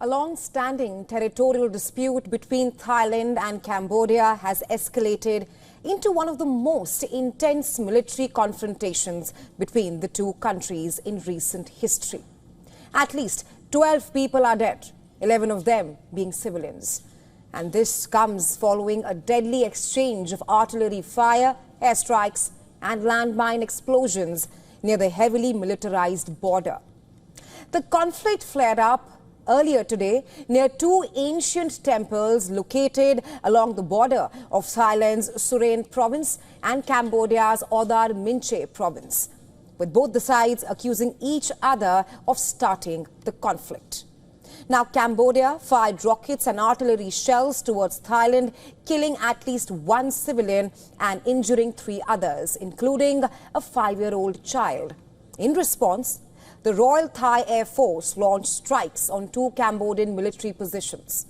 A long-standing territorial dispute between Thailand and Cambodia has escalated into one of the most intense military confrontations between the two countries in recent history. At least 12 people are dead, 11 of them being civilians. And this comes following a deadly exchange of artillery fire, airstrikes and landmine explosions near the heavily militarized border. The conflict flared up earlier today near two ancient temples located along the border of Thailand's Surin province and Cambodia's Odar Minche province, with both the sides accusing each other of starting the conflict. Now, Cambodia fired rockets and artillery shells towards Thailand, killing at least one civilian and injuring 3 others, including a 5-year-old child. In response, the Royal Thai Air Force launched strikes on 2 Cambodian military positions.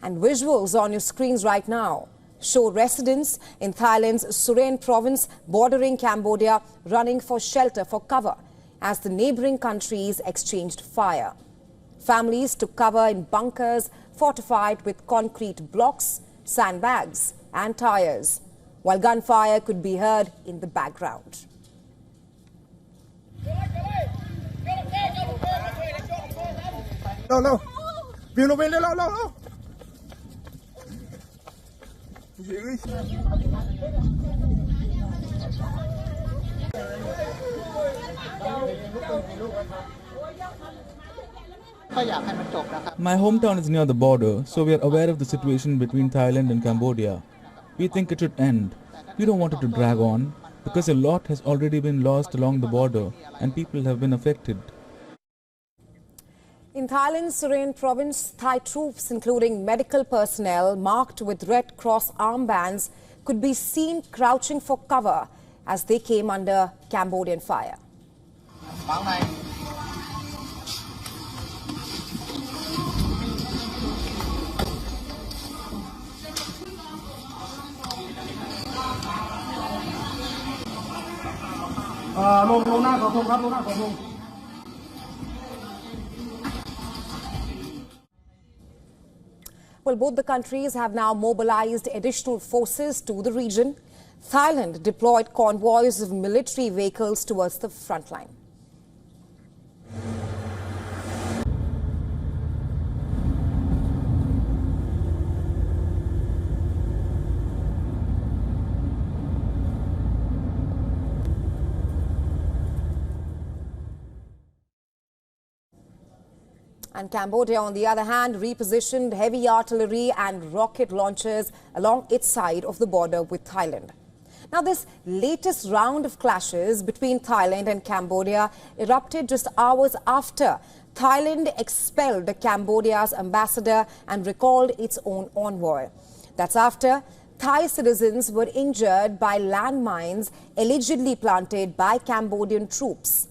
And visuals on your screens right now show residents in Thailand's Surin province bordering Cambodia running for shelter, for cover, as the neighboring countries exchanged fire. Families took cover in bunkers fortified with concrete blocks, sandbags and tires, while gunfire could be heard in the background. No. My hometown is near the border, so we are aware of the situation between Thailand and Cambodia. We think it should end. We don't want it to drag on, because a lot has already been lost along the border and people have been affected. In Thailand's Surin province, Thai troops, including medical personnel marked with Red Cross armbands, could be seen crouching for cover as they came under Cambodian fire. Well, both the countries have now mobilized additional forces to the region. Thailand deployed convoys of military vehicles towards the front line. And Cambodia, on the other hand, repositioned heavy artillery and rocket launchers along its side of the border with Thailand. Now, this latest round of clashes between Thailand and Cambodia erupted just hours after Thailand expelled Cambodia's ambassador and recalled its own envoy. That's after Thai citizens were injured by landmines allegedly planted by Cambodian troops.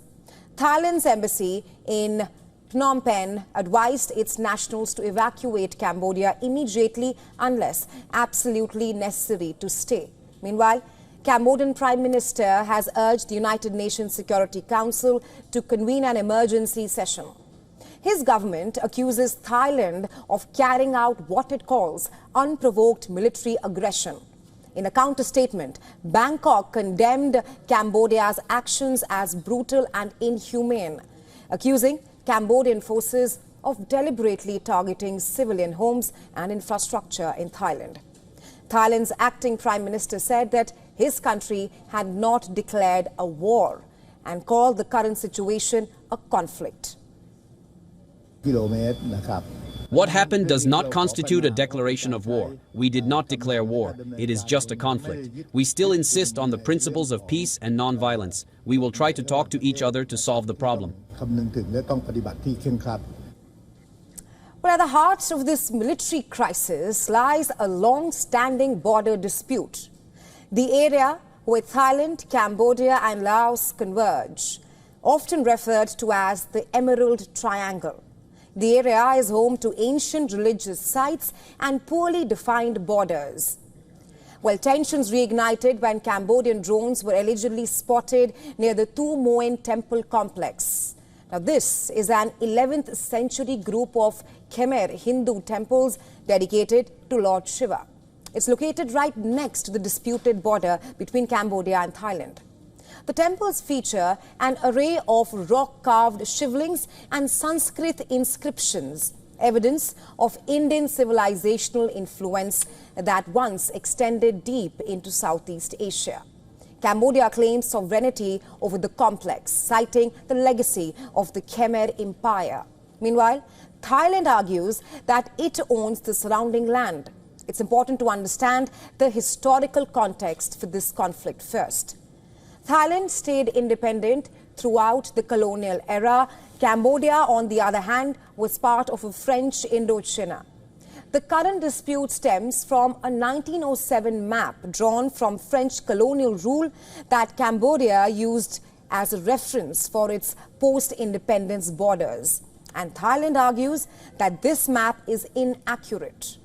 Thailand's embassy in Phnom Penh advised its nationals to evacuate Cambodia immediately unless absolutely necessary to stay. Meanwhile, Cambodian Prime Minister has urged the United Nations Security Council to convene an emergency session. His government accuses Thailand of carrying out what it calls unprovoked military aggression. In a counter-statement, Bangkok condemned Cambodia's actions as brutal and inhumane, accusing Cambodian forces of deliberately targeting civilian homes and infrastructure in Thailand. Thailand's acting Prime Minister said that his country had not declared a war and called the current situation a conflict. What happened does not constitute a declaration of war. We did not declare war. It is just a conflict. We still insist on the principles of peace and non-violence. We will try to talk to each other to solve the problem. Well, at the heart of this military crisis lies a long-standing border dispute. The area where Thailand, Cambodia and Laos converge, often referred to as the Emerald Triangle. The area is home to ancient religious sites and poorly defined borders. Well, tensions reignited when Cambodian drones were allegedly spotted near the Tu Moen temple complex. Now, this is an 11th century group of Khmer Hindu temples dedicated to Lord Shiva. It's located right next to the disputed border between Cambodia and Thailand. The temples feature an array of rock-carved shivlings and Sanskrit inscriptions, evidence of Indian civilizational influence that once extended deep into Southeast Asia. Cambodia claims sovereignty over the complex, citing the legacy of the Khmer Empire. Meanwhile, Thailand argues that it owns the surrounding land. It's important to understand the historical context for this conflict first. Thailand stayed independent throughout the colonial era. Cambodia, on the other hand, was part of a French Indochina. The current dispute stems from a 1907 map drawn from French colonial rule that Cambodia used as a reference for its post-independence borders. And Thailand argues that this map is inaccurate.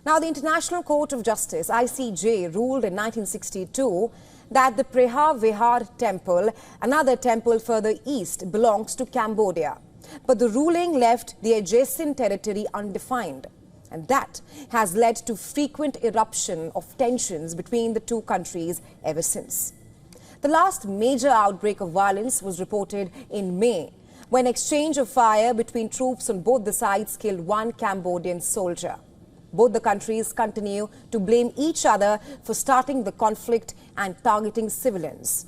Now, the International Court of Justice, ICJ, ruled in 1962 that the Preha Vihar temple, another temple further east, belongs to Cambodia. But the ruling left the adjacent territory undefined. And that has led to frequent eruption of tensions between the two countries ever since. The last major outbreak of violence was reported in May, when exchange of fire between troops on both the sides killed one Cambodian soldier. Both the countries continue to blame each other for starting the conflict and targeting civilians.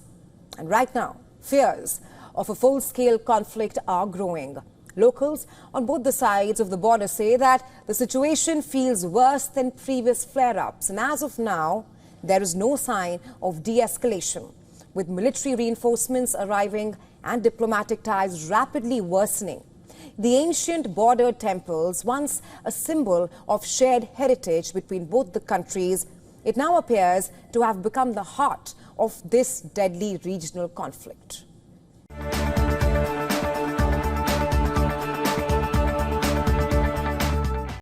And right now, fears of a full-scale conflict are growing. Locals on both the sides of the border say that the situation feels worse than previous flare-ups. And as of now, there is no sign of de-escalation, with military reinforcements arriving and diplomatic ties rapidly worsening. The ancient border temples, once a symbol of shared heritage between both the countries, it now appears to have become the heart of this deadly regional conflict.